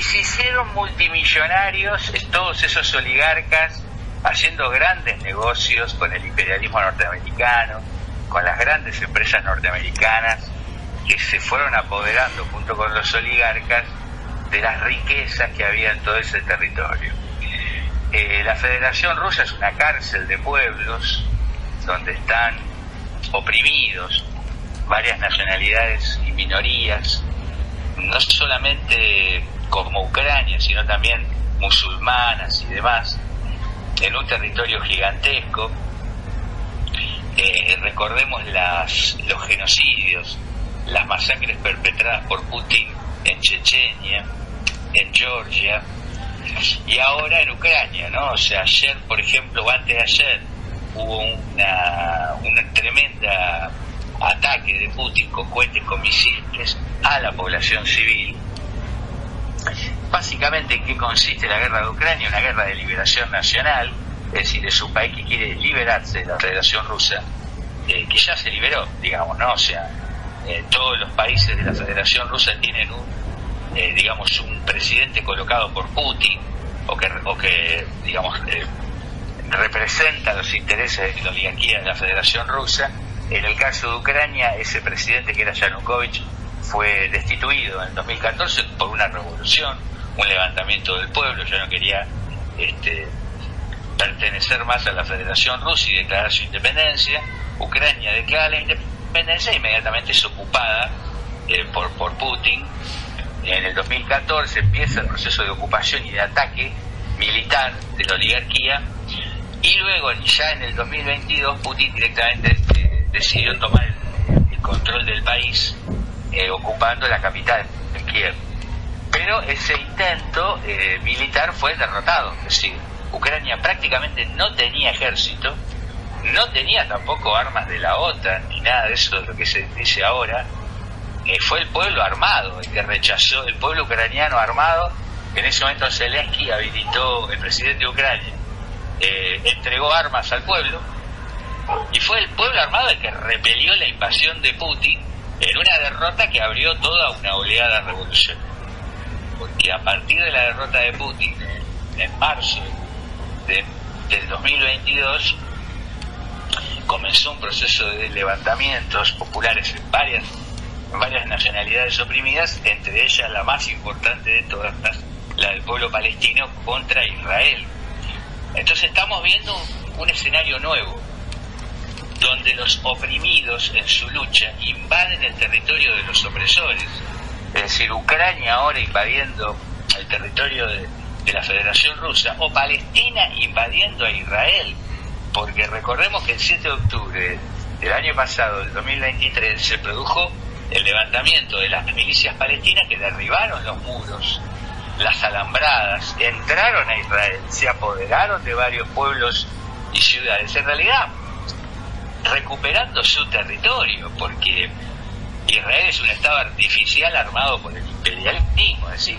y se hicieron multimillonarios todos esos oligarcas, haciendo grandes negocios con el imperialismo norteamericano, con las grandes empresas norteamericanas, que se fueron apoderando junto con los oligarcas de las riquezas que había en todo ese territorio. La Federación Rusa es una cárcel de pueblos donde están oprimidos varias nacionalidades y minorías, no solamente como Ucrania, sino también musulmanas y demás, en un territorio gigantesco. Recordemos los genocidios, las masacres perpetradas por Putin en Chechenia, en Georgia y ahora en Ucrania, ¿no? O sea, ayer, por ejemplo, o antes de ayer, hubo una tremenda ataque de Putin con cohetes, con misiles a la población civil. Básicamente, ¿en qué consiste la guerra de Ucrania? Una guerra de liberación nacional, es decir, es un país que quiere liberarse de la Federación Rusa, que ya se liberó, digamos, ¿no? O sea, todos los países de la Federación Rusa tienen un presidente colocado por Putin, o que digamos, representa los intereses de la oligarquía de la Federación Rusa. En el caso de Ucrania, ese presidente, que era Yanukovych, fue destituido en el 2014 por una revolución, un levantamiento del pueblo. Ya no quería pertenecer más a la Federación Rusa y declarar su independencia. Ucrania declara la independencia e inmediatamente es ocupada por Putin. En el 2014 empieza el proceso de ocupación y de ataque militar de la oligarquía, y luego ya en el 2022 Putin directamente decidió tomar el control del país, ocupando la capital, en Kiev. Pero ese intento militar fue derrotado, es decir, Ucrania prácticamente no tenía ejército, no tenía tampoco armas de la OTAN ni nada de eso de lo que se dice ahora. Fue el pueblo armado el que rechazó, el pueblo ucraniano armado. En ese momento Zelensky habilitó, el presidente de Ucrania entregó armas al pueblo, y fue el pueblo armado el que repelió la invasión de Putin, en una derrota que abrió toda una oleada revolucionaria. Porque a partir de la derrota de Putin en marzo del 2022 comenzó un proceso de levantamientos populares en varias nacionalidades oprimidas, entre ellas la más importante de todas, la del pueblo palestino contra Israel. Entonces estamos viendo un escenario nuevo, donde los oprimidos en su lucha invaden el territorio de los opresores. Es decir, Ucrania ahora invadiendo el territorio de la Federación Rusa, o Palestina invadiendo a Israel, porque recordemos que el 7 de octubre del año pasado, del 2023, se produjo el levantamiento de las milicias palestinas que derribaron los muros, las alambradas, entraron a Israel, se apoderaron de varios pueblos y ciudades, en realidad recuperando su territorio, porque Israel es un estado artificial armado por el imperialismo, es decir,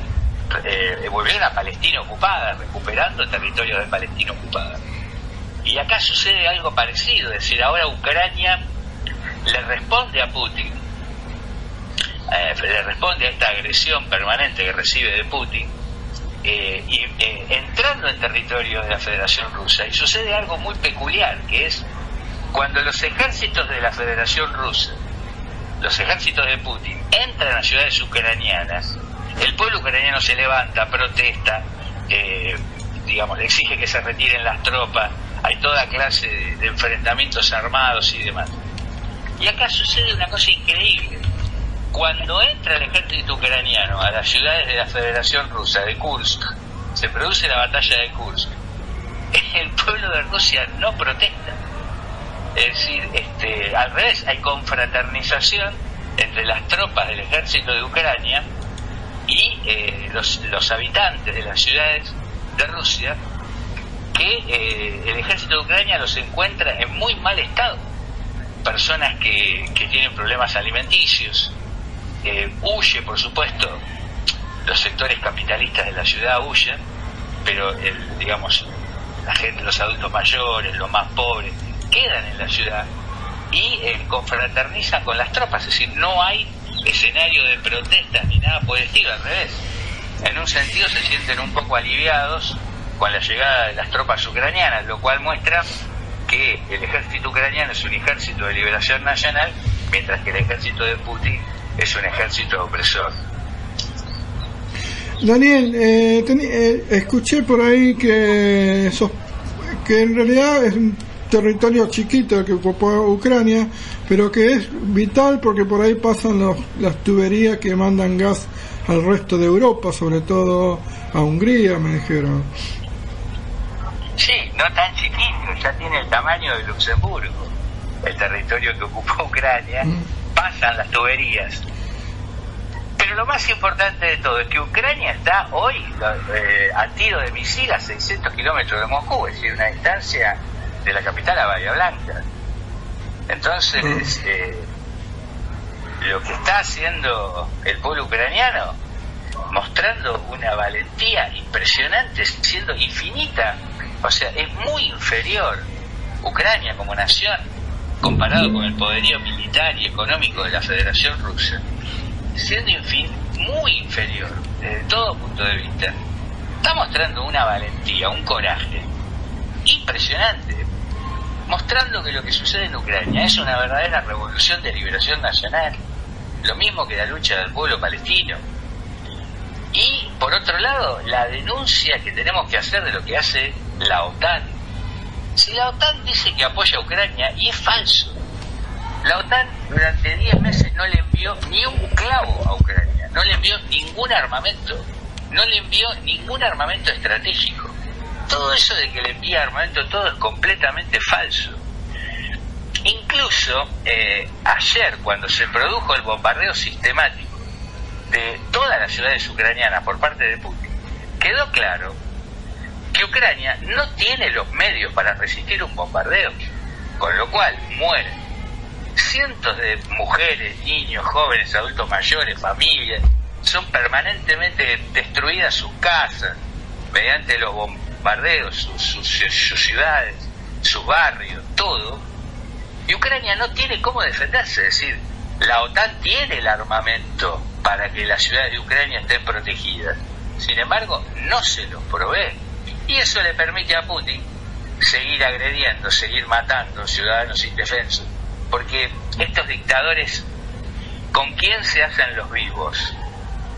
volvieron a Palestina ocupada, recuperando el territorio de Palestina ocupada. Y acá sucede algo parecido, es decir, ahora Ucrania le responde a Putin, le responde a esta agresión permanente que recibe de Putin, entrando en territorio de la Federación Rusa. Y sucede algo muy peculiar, que es cuando los ejércitos de la Federación Rusa, los ejércitos de Putin, entran a ciudades ucranianas, el pueblo ucraniano se levanta, protesta, le exige que se retiren las tropas, hay toda clase de enfrentamientos armados y demás. Y acá sucede una cosa increíble. Cuando entra el ejército ucraniano a las ciudades de la Federación Rusa, de Kursk, se produce la batalla de Kursk, el pueblo de Rusia no protesta. Es decir, al revés, hay confraternización entre las tropas del ejército de Ucrania y los habitantes de las ciudades de Rusia, que el ejército de Ucrania los encuentra en muy mal estado. Personas que tienen problemas alimenticios, huye, por supuesto, los sectores capitalistas de la ciudad huyen, pero la gente, los adultos mayores, los más pobres, quedan en la ciudad y confraternizan con las tropas. Es decir, no hay escenario de protestas ni nada por el estilo, al revés. en un sentido se sienten un poco aliviados con la llegada de las tropas ucranianas, lo cual muestra que el ejército ucraniano es un ejército de liberación nacional, mientras que el ejército de Putin es un ejército opresor. Daniel, escuché por ahí que en realidad es un territorio chiquito que ocupó Ucrania, pero que es vital porque por ahí pasan las tuberías que mandan gas al resto de Europa, sobre todo a Hungría, me dijeron. Sí, no tan chiquito, ya tiene el tamaño de Luxemburgo, el territorio que ocupó Ucrania, pasan las tuberías. Pero lo más importante de todo es que Ucrania está hoy a tiro de misil a 600 kilómetros de Moscú, es decir, una distancia de la capital a Bahía Blanca. Entonces, lo que está haciendo el pueblo ucraniano, mostrando una valentía impresionante, siendo infinita, o sea, es muy inferior Ucrania como nación comparado con el poderío militar y económico de la Federación Rusa, siendo muy inferior desde todo punto de vista. Está mostrando una valentía, un coraje impresionante, mostrando que lo que sucede en Ucrania es una verdadera revolución de liberación nacional, lo mismo que la lucha del pueblo palestino. Y por otro lado, la denuncia que tenemos que hacer de lo que hace la OTAN. Si la OTAN dice que apoya a Ucrania, y es falso, la OTAN durante 10 meses no le envió ni un clavo a Ucrania, no le envió ningún armamento, no le envió ningún armamento estratégico. Todo eso de que le envía armamento, todo es completamente falso. Incluso ayer, cuando se produjo el bombardeo sistemático de todas las ciudades ucranianas por parte de Putin, quedó claro que Ucrania no tiene los medios para resistir un bombardeo, con lo cual mueren cientos de mujeres, niños, jóvenes, adultos mayores, familias, son permanentemente destruidas sus casas mediante los bombardeos, sus ciudades, sus barrios, todo, y Ucrania no tiene cómo defenderse. Es decir, la OTAN tiene el armamento para que las ciudades de Ucrania estén protegidas, sin embargo no se los provee, y eso le permite a Putin seguir agrediendo, seguir matando ciudadanos indefensos, porque estos dictadores, ¿con quién se hacen los vivos?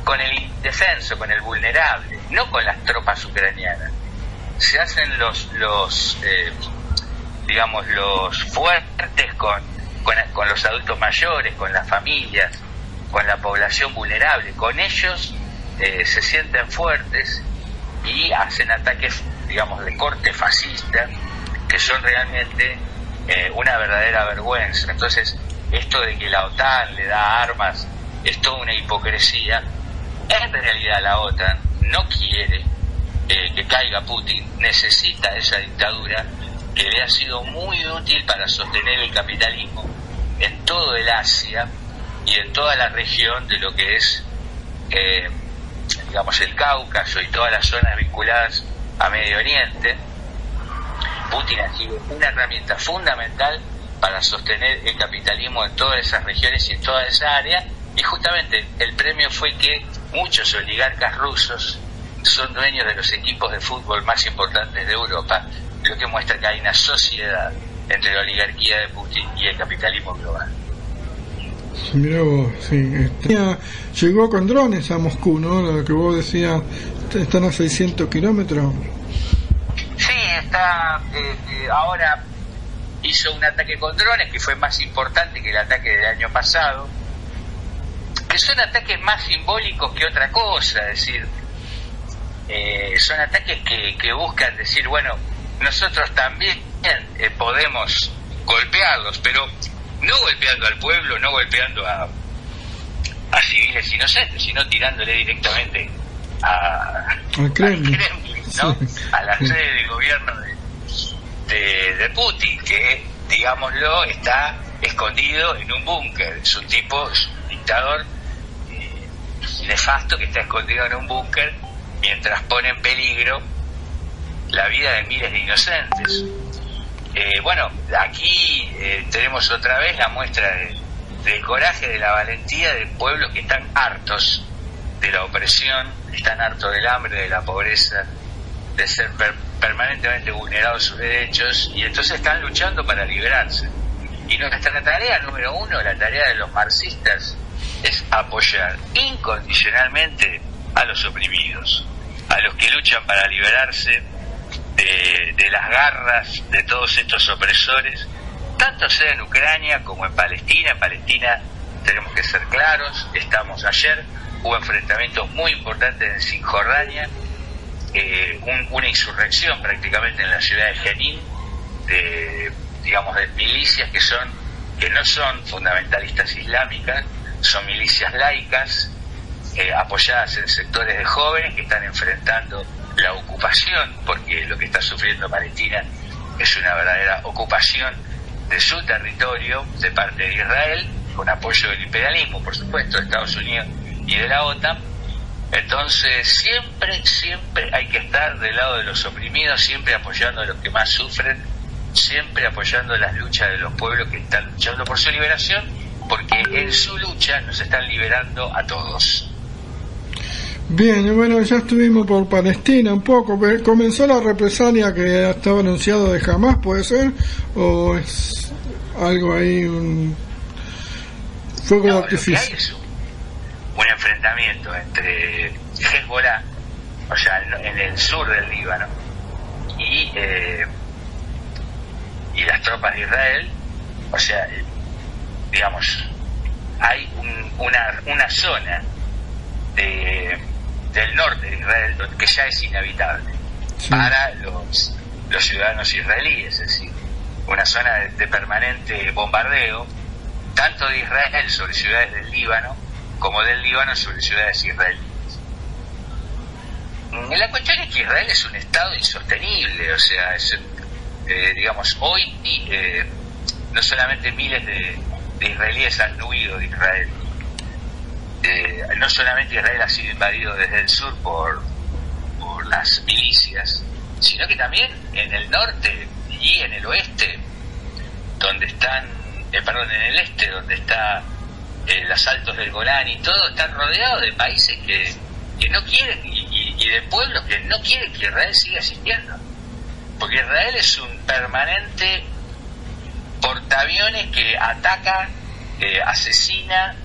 Con el indefenso, con el vulnerable, no con las tropas ucranianas. Se hacen los fuertes con los adultos mayores, con las familias, con la población vulnerable. Con ellos se sienten fuertes y hacen ataques, de corte fascista, que son realmente una verdadera vergüenza. Entonces, esto de que la OTAN le da armas es toda una hipocresía. En realidad la OTAN no quiere que caiga Putin, necesita esa dictadura que le ha sido muy útil para sostener el capitalismo en todo el Asia y en toda la región de lo que es el Cáucaso y todas las zonas vinculadas a Medio Oriente. Putin ha sido una herramienta fundamental para sostener el capitalismo en todas esas regiones y en toda esa área, y justamente el premio fue que muchos oligarcas rusos son dueños de los equipos de fútbol más importantes de Europa, lo que muestra que hay una sociedad entre la oligarquía de Putin y el capitalismo global. Mirá vos, sí. Llegó con drones a Moscú, ¿no? Lo que vos decías, están a 600 kilómetros. Sí, está. Ahora hizo un ataque con drones que fue más importante que el ataque del año pasado, que son ataques más simbólicos que otra cosa, es decir, son ataques que buscan decir, bueno, nosotros también podemos golpearlos, pero no golpeando al pueblo, no golpeando a civiles inocentes, sino tirándole directamente al Kremlin, ¿no? Sí. A la sede del gobierno de Putin, que, digámoslo, está escondido en un búnker. Es un dictador nefasto que está escondido en un búnker mientras pone en peligro la vida de miles de inocentes. Bueno, aquí tenemos otra vez la muestra del coraje, de la valentía de pueblos que están hartos de la opresión están hartos del hambre, de la pobreza, de ser permanentemente vulnerados sus derechos, y entonces están luchando para liberarse. Y nuestra tarea número uno, la tarea de los marxistas, es apoyar incondicionalmente a los oprimidos, a los que luchan para liberarse de las garras de todos estos opresores, tanto sea en Ucrania como en Palestina. En Palestina tenemos que ser claros, ayer hubo enfrentamientos muy importantes en Cisjordania, una insurrección prácticamente en la ciudad de Jenin, de milicias que no son fundamentalistas islámicas, son milicias laicas, apoyadas en sectores de jóvenes que están enfrentando la ocupación, porque lo que está sufriendo Palestina es una verdadera ocupación de su territorio de parte de Israel, con apoyo del imperialismo, por supuesto, de Estados Unidos y de la OTAN. Entonces siempre hay que estar del lado de los oprimidos, siempre apoyando a los que más sufren, siempre apoyando las luchas de los pueblos que están luchando por su liberación, porque en su lucha nos están liberando a todos. Bien, y bueno, ya estuvimos por Palestina un poco. ¿Comenzó la represalia que estaba anunciado de Hamas, puede ser? ¿O es algo ahí, un fuego de artificio? Lo que hay es un enfrentamiento entre Hezbollah, o sea, en el sur del Líbano, y las tropas de Israel. O sea, hay una zona del norte de Israel que ya es inhabitable, sí, para los ciudadanos israelíes, es decir, una zona de permanente bombardeo, tanto de Israel sobre ciudades del Líbano, como del Líbano sobre ciudades israelíes. La cuestión es que Israel es un estado insostenible, o sea, hoy no solamente miles de israelíes han huido de Israel, no solamente Israel ha sido invadido desde el sur por las milicias, sino que también en el norte y en el oeste, donde están, en el este, donde está los altos del Golán y todo, están rodeados de países que no quieren, y de pueblos que no quieren que Israel siga existiendo, porque Israel es un permanente portaaviones que ataca, asesina,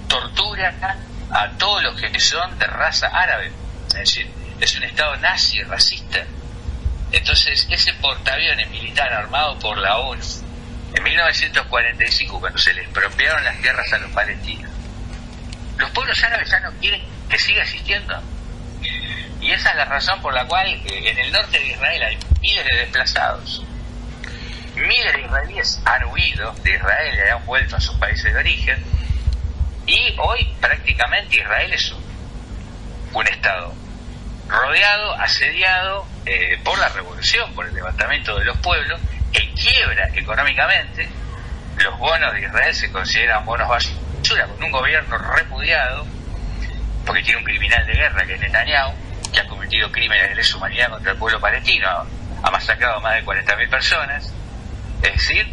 tortura a todos los que son de raza árabe. Es decir, es un estado nazi, racista. Entonces, ese portaaviones militar armado por la ONU en 1945, cuando se les expropiaron las tierras a los palestinos, los pueblos árabes ya no quieren que siga existiendo. Y esa es la razón por la cual en el norte de Israel hay miles de desplazados. Miles de israelíes han huido de Israel y han vuelto a sus países de origen, y hoy prácticamente Israel es un estado rodeado, asediado por la revolución, por el levantamiento de los pueblos, en quiebra económicamente. Los bonos de Israel se consideran bonos basura, con un gobierno repudiado, porque tiene un criminal de guerra que es Netanyahu, que ha cometido crímenes de lesa humanidad contra el pueblo palestino, ha masacrado a más de 40.000 personas. Es decir,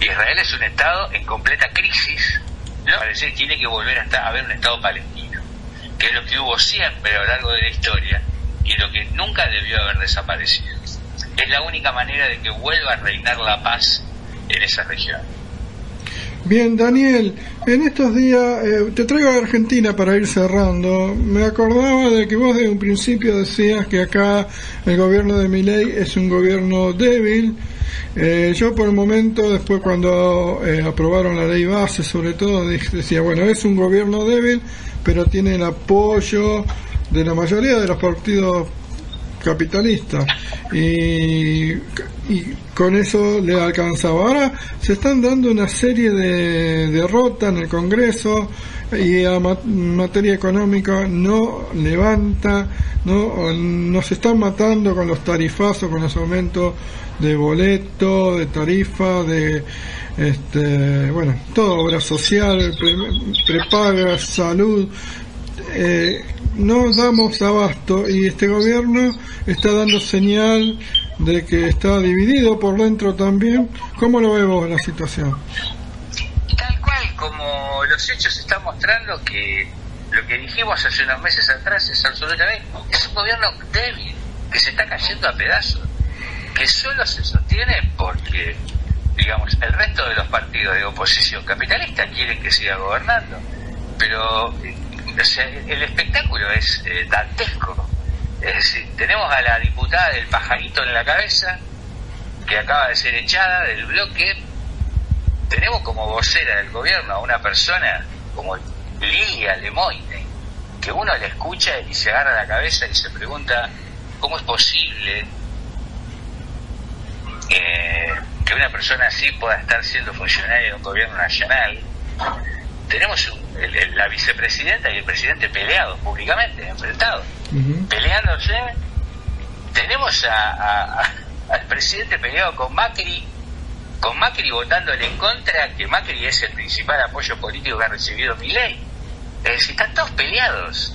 Israel es un estado en completa crisis, ¿no? Parece que tiene que volver a haber un estado palestino, que es lo que hubo siempre a lo largo de la historia y lo que nunca debió haber desaparecido. Es la única manera de que vuelva a reinar la paz en esa región. Bien, Daniel, en estos días te traigo a Argentina para ir cerrando. Me acordaba de que vos de un principio decías que acá el gobierno de Milei es un gobierno débil. Yo por el momento, después cuando aprobaron la ley base, sobre todo, decía, bueno, es un gobierno débil, pero tiene el apoyo de la mayoría de los partidos capitalistas, y con eso le alcanzaba. Ahora se están dando una serie de derrotas en el Congreso, y en materia económica no levanta, nos están matando con los tarifazos, con los aumentos de boleto, de tarifa, de todo, obra social, prepaga, salud. No damos abasto, y este gobierno está dando señal de que está dividido por dentro también. ¿Cómo lo vemos la situación? Tal cual, como los hechos están mostrando que lo que dijimos hace unos meses atrás es absolutamente, es un gobierno débil, que se está cayendo a pedazos, que solo se sostiene porque, digamos, el resto de los partidos de oposición capitalista quieren que siga gobernando, pero o sea, el espectáculo es dantesco. Es decir, tenemos a la diputada del pajarito en la cabeza, que acaba de ser echada del bloque. Tenemos como vocera del gobierno a una persona como Lilia Lemoyne, que uno le escucha y se agarra la cabeza y se pregunta cómo es posible que una persona así pueda estar siendo funcionaria de un gobierno nacional. Tenemos la vicepresidenta y el presidente peleados públicamente, enfrentados, peleándose. Tenemos al presidente peleado con Macri votándole en contra, que Macri es el principal apoyo político que ha recibido Milei. Es decir, están todos peleados.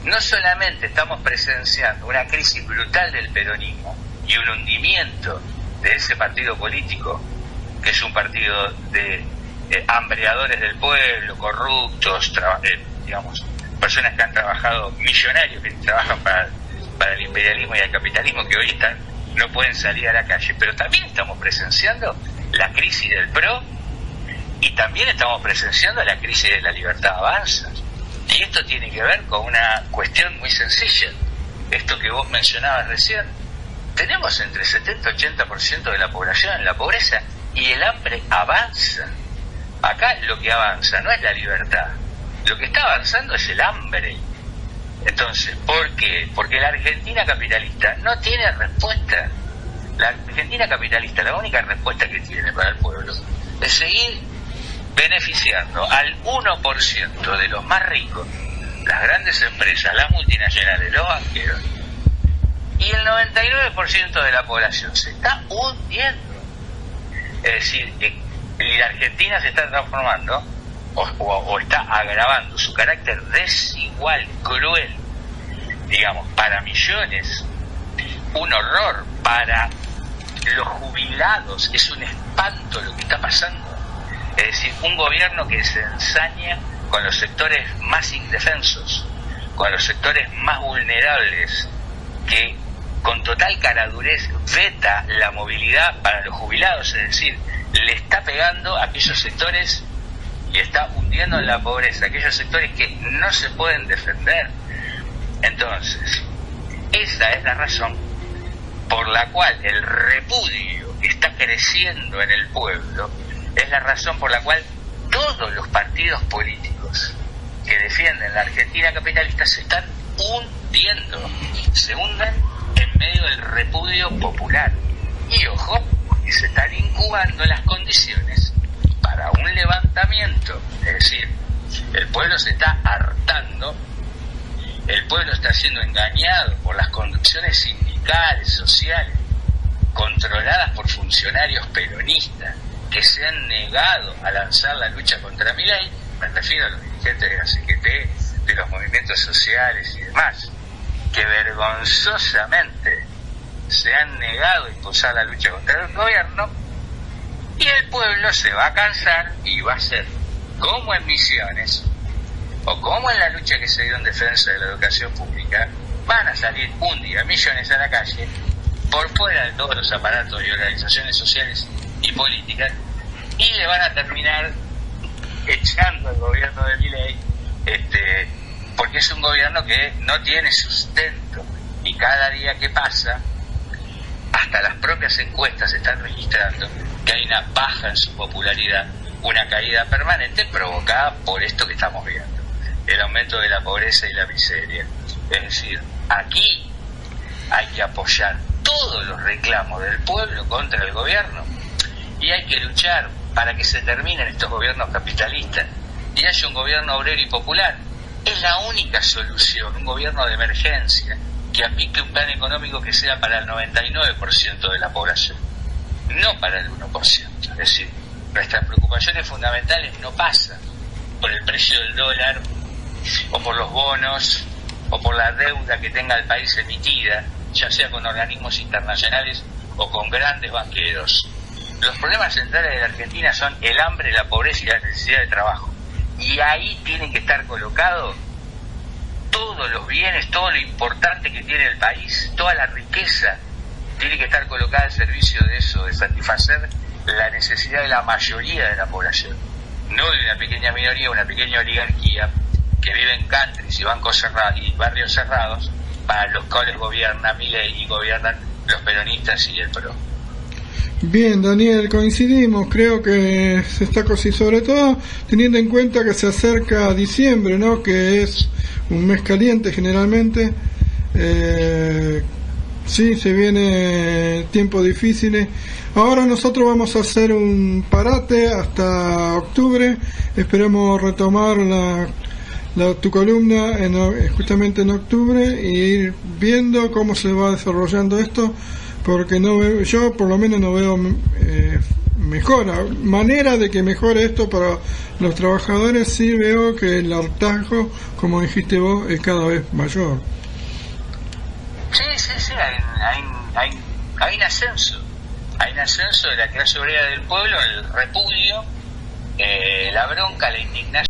No solamente estamos presenciando una crisis brutal del peronismo y un hundimiento de ese partido político, que es un partido de hambreadores del pueblo, corruptos, digamos, personas que han trabajado, millonarios que trabajan para el imperialismo y el capitalismo, que hoy no pueden salir a la calle. Pero también estamos presenciando la crisis del PRO y también estamos presenciando la crisis de la Libertad Avanza. Y esto tiene que ver con una cuestión muy sencilla, esto que vos mencionabas recién. Tenemos entre 70 y 80% de la población en la pobreza y el hambre avanza. Acá lo que avanza no es la libertad, lo que está avanzando es el hambre. Entonces, ¿por qué? Porque la Argentina capitalista no tiene respuesta. La Argentina capitalista, la única respuesta que tiene para el pueblo es seguir beneficiando al 1% de los más ricos, las grandes empresas, las multinacionales, los banqueros, y el 99% de la población se está hundiendo. Es decir, la Argentina se está transformando o está agravando su carácter desigual, cruel, digamos, para millones, un horror para los jubilados, es un espanto lo que está pasando. Es decir, un gobierno que se ensaña con los sectores más indefensos, con los sectores más vulnerables, que con total caradurez veta la movilidad para los jubilados, es decir, le está pegando a aquellos sectores y está hundiendo en la pobreza aquellos sectores que no se pueden defender. Entonces, esa es la razón por la cual el repudio está creciendo en el pueblo, es la razón por la cual todos los partidos políticos que defienden la Argentina capitalista se están hundiendo, se hunden en medio del repudio popular. Y ojo, que se están incubando las condiciones para un levantamiento. Es decir, el pueblo se está hartando, el pueblo está siendo engañado por las conducciones sindicales, sociales, controladas por funcionarios peronistas que se han negado a lanzar la lucha contra Milei. Me refiero a los dirigentes de la CGT, de los movimientos sociales y demás, que vergonzosamente se han negado a impulsar la lucha contra el gobierno, y el pueblo se va a cansar y va a ser como en Misiones o como en la lucha que se dio en defensa de la educación pública. Van a salir un día millones a la calle por fuera de todos los aparatos y organizaciones sociales y políticas, y le van a terminar echando al gobierno de Milei, porque es un gobierno que no tiene sustento, y cada día que pasa, hasta las propias encuestas están registrando que hay una baja en su popularidad, una caída permanente provocada por esto que estamos viendo, el aumento de la pobreza y la miseria. Es decir, aquí hay que apoyar todos los reclamos del pueblo contra el gobierno, y hay que luchar para que se terminen estos gobiernos capitalistas y haya un gobierno obrero y popular. Es la única solución, un gobierno de emergencia que aplique un plan económico que sea para el 99% de la población, no para el 1%. Es decir, nuestras preocupaciones fundamentales no pasan por el precio del dólar, o por los bonos, o por la deuda que tenga el país emitida, ya sea con organismos internacionales o con grandes banqueros. Los problemas centrales de la Argentina son el hambre, la pobreza y la necesidad de trabajo. Y ahí tienen que estar colocados todos los bienes, todo lo importante que tiene el país, toda la riqueza tiene que estar colocada al servicio de eso, de satisfacer la necesidad de la mayoría de la población, no de una pequeña minoría, una pequeña oligarquía que vive en countries y bancos cerrados y barrios cerrados, para los cuales gobierna Milei y gobiernan los peronistas y el PRO. Bien, Daniel, coincidimos, creo que se está sobre todo teniendo en cuenta que se acerca diciembre, ¿no? Que es un mes caliente generalmente. Sí, se viene tiempos difíciles. Ahora nosotros vamos a hacer un parate hasta octubre. Esperemos retomar tu columna justamente en octubre y ir viendo cómo se va desarrollando esto, porque yo por lo menos no veo manera de que mejore esto para los trabajadores. Sí veo que el hartazgo, como dijiste vos, es cada vez mayor. Sí, hay un ascenso de la clase obrera del pueblo, el repudio, la bronca, la indignación